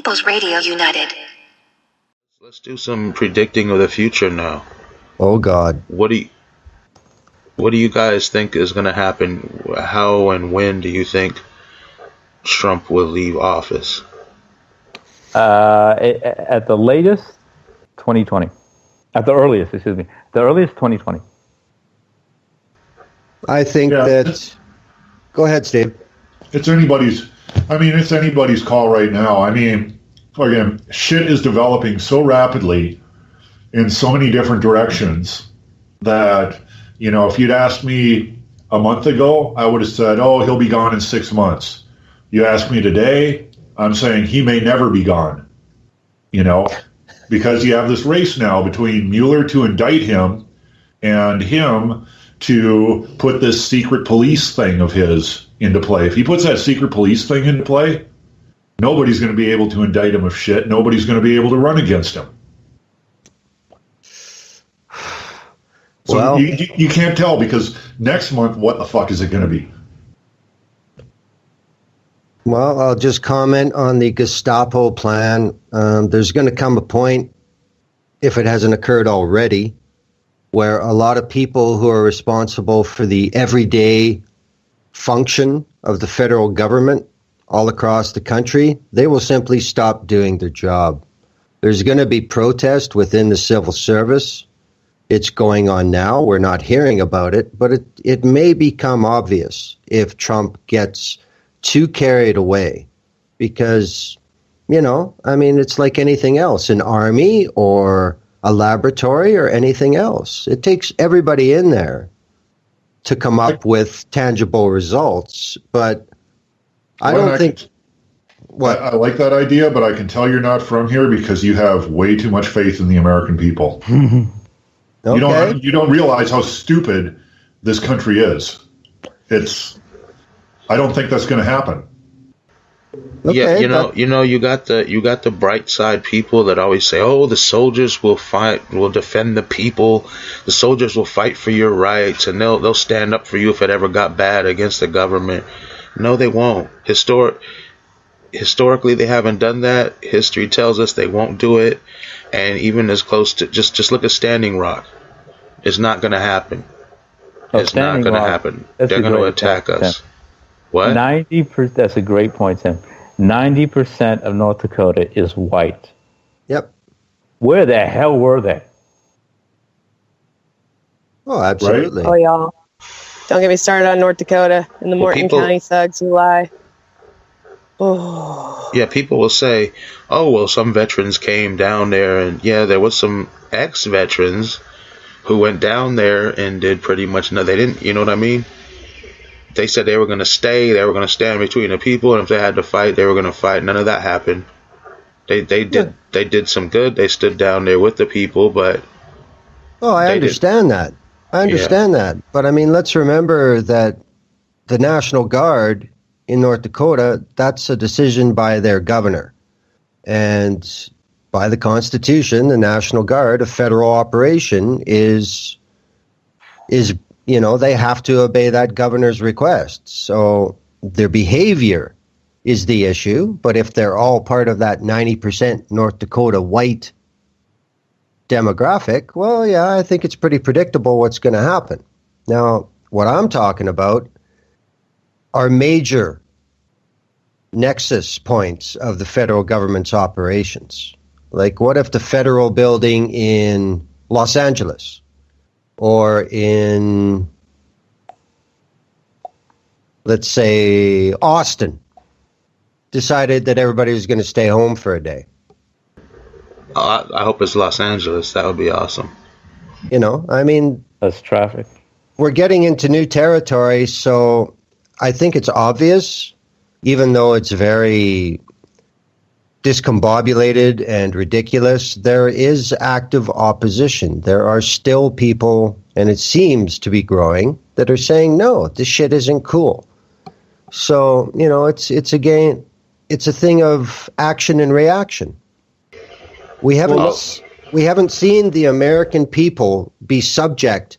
People's Radio United. Let's do some predicting of the future now. Oh God. What do you guys think is going to happen? How and when do you think Trump will leave office? At the latest, 2020. At the earliest, excuse me. The earliest, 2020. I think that... Go ahead, Steve. It's anybody's call right now. I mean, again, shit is developing so rapidly in so many different directions that, if you'd asked me a month ago, I would have said, oh, he'll be gone in 6 months. You ask me today, I'm saying he may never be gone, because you have this race now between Mueller to indict him and him to put this secret police thing of his into play. If he puts that secret police thing into play, nobody's going to be able to indict him of shit. Nobody's going to be able to run against him. So well, you can't tell, because next month, what the fuck is it going to be? Well, I'll just comment on the Gestapo plan. There's going to come a point, if it hasn't occurred already, where a lot of people who are responsible for the everyday function of the federal government all across the country, they will simply stop doing their job. There's going to be protest within the civil service. It's going on now. We're not hearing about it, but it may become obvious if Trump gets too carried away, because, it's like anything else, an army or a laboratory or anything else. It takes everybody in there to come up with tangible results, but I don't think... What? I like that idea, but I can tell you're not from here because you have way too much faith in the American people. Okay. You don't realize how stupid this country is. I don't think that's going to happen. Okay, you got the bright side people that always say, "Oh, the soldiers will fight, will defend the people. The soldiers will fight for your rights, and they'll stand up for you if it ever got bad against the government." No, they won't. Historically, they haven't done that. History tells us they won't do it, and even as close to just look at Standing Rock. It's not going to happen. It's not going to happen. They're going to attack us. What? 90%. That's a great point, Tim. 90% of North Dakota is white. Yep. Where the hell were they? Oh, absolutely. Oh, y'all. Don't get me started on North Dakota and the Morton County thugs who lie. Oh. Yeah, people will say, "Oh, well, some veterans came down there," and yeah, there was some ex-veterans who went down there and did pretty much nothing. They didn't, you know what I mean? They said they were going to stay, they were going to stand between the people, and if they had to fight, they were going to fight. None of that happened. They did some good. They stood down there with the people, but... Oh, I understand that. I understand that. But, I mean, let's remember that the National Guard in North Dakota, that's a decision by their governor. And by the Constitution, the National Guard, a federal operation, is they have to obey that governor's request. So their behavior is the issue. But if they're all part of that 90% North Dakota white demographic, well, yeah, I think it's pretty predictable what's going to happen. Now, what I'm talking about are major nexus points of the federal government's operations. Like, what if the federal building in Los Angeles or in, let's say, Austin decided that everybody was going to stay home for a day? I hope it's Los Angeles. That would be awesome. I mean... That's traffic. We're getting into new territory, so I think it's obvious, even though it's very discombobulated and ridiculous, there is active opposition. There are still people, and it seems to be growing, that are saying, no, this shit isn't cool. So, it's a thing of action and reaction. We haven't seen the American people be subject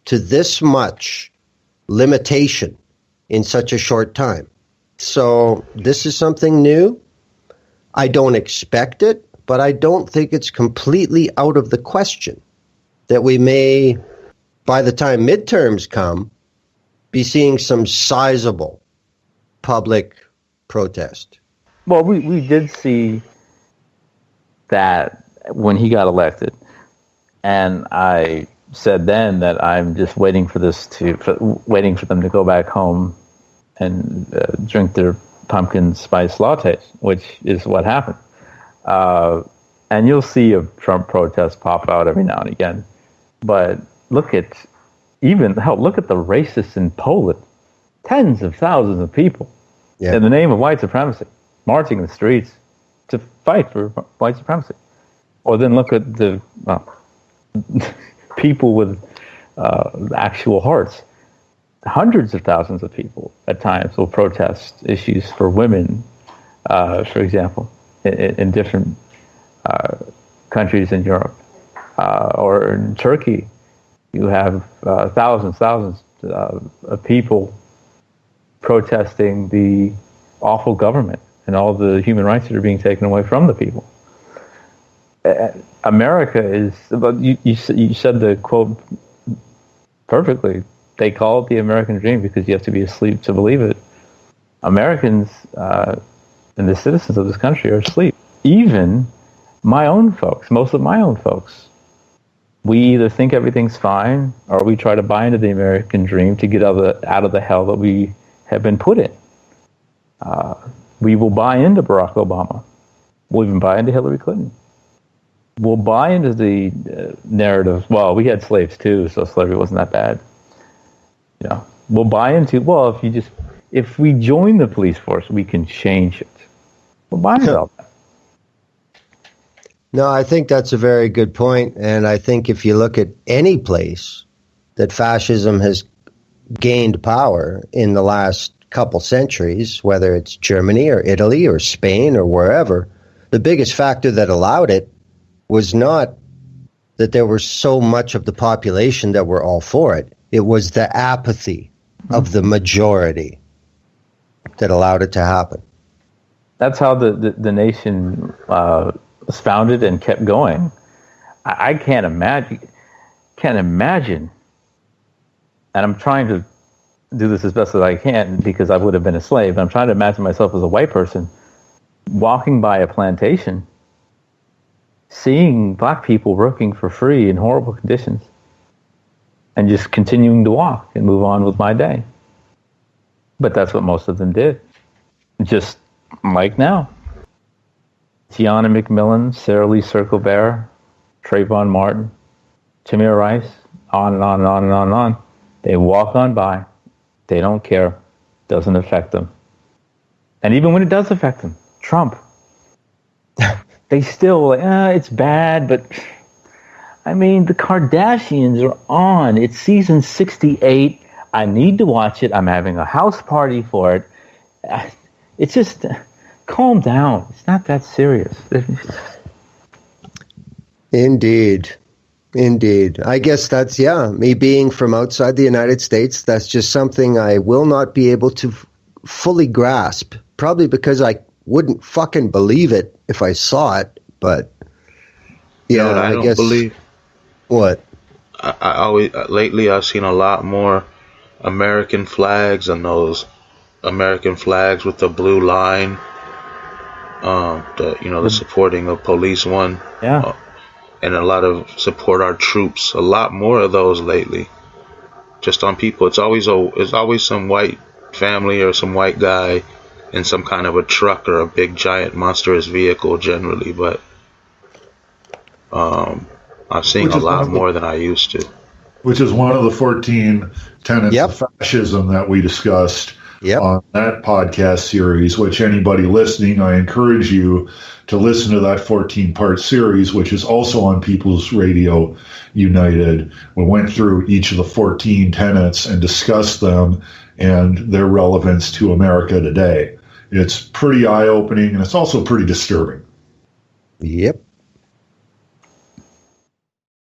to this much limitation in such a short time. So this is something new. I don't expect it, but I don't think it's completely out of the question that we may, by the time midterms come, be seeing some sizable public protest. Well, we did see that when he got elected, and I said then that I'm just waiting for waiting for them to go back home and drink their pumpkin spice lattes, which is what happened. And you'll see a Trump protest pop out every now and again. But look at the racists in Poland. Tens of thousands of people in the name of white supremacy marching in the streets to fight for white supremacy. Or then look at the people with actual hearts. Hundreds of thousands of people at times will protest issues for women, for example, in different countries in Europe. Or in Turkey, you have thousands of people protesting the awful government and all the human rights that are being taken away from the people. America is, you said the quote perfectly. They call it the American dream because you have to be asleep to believe it. Americans and the citizens of this country are asleep. Even my own folks, most of my own folks, we either think everything's fine or we try to buy into the American dream to get out of the hell that we have been put in. We will buy into Barack Obama. We'll even buy into Hillary Clinton. We'll buy into the narrative. Well, we had slaves too, so slavery wasn't that bad. Yeah, we'll buy into. Well, if we join the police force, we can change it. We'll buy into all that. No, I think that's a very good point, and I think if you look at any place that fascism has gained power in the last couple centuries, whether it's Germany or Italy or Spain or wherever, the biggest factor that allowed it was not that there was so much of the population that were all for it. It was the apathy of the majority that allowed it to happen. That's how the nation was founded and kept going. I can't imagine, and I'm trying to do this as best as I can because I would have been a slave. I'm trying to imagine myself as a white person walking by a plantation, seeing black people working for free in horrible conditions, and just continuing to walk and move on with my day. But that's what most of them did. Just like now. Tiana McMillan, Sarah Lee Circlebear, Trayvon Martin, Tamir Rice, on and on and on and on and on. They walk on by. They don't care. Doesn't affect them. And even when it does affect them, Trump, they still, it's bad, but I mean, the Kardashians are on. It's season 68. I need to watch it. I'm having a house party for it. It's just, calm down. It's not that serious. Indeed. I guess that's, me being from outside the United States, that's just something I will not be able to fully grasp. Probably because I wouldn't fucking believe it if I saw it, but yeah, I don't guess. Believe. What? I always lately I've seen a lot more American flags and those American flags with the blue line. The supporting of police one. Yeah. And a lot of support our troops. A lot more of those lately. Just on people. It's always some white family or some white guy in some kind of a truck or a big giant monstrous vehicle generally, but I'm seeing a lot more than I used to. Which is one of the 14 tenets of fascism that we discussed on that podcast series, which anybody listening, I encourage you to listen to that 14-part series, which is also on People's Radio United. We went through each of the 14 tenets and discussed them and their relevance to America today. It's pretty eye-opening, and it's also pretty disturbing. Yep.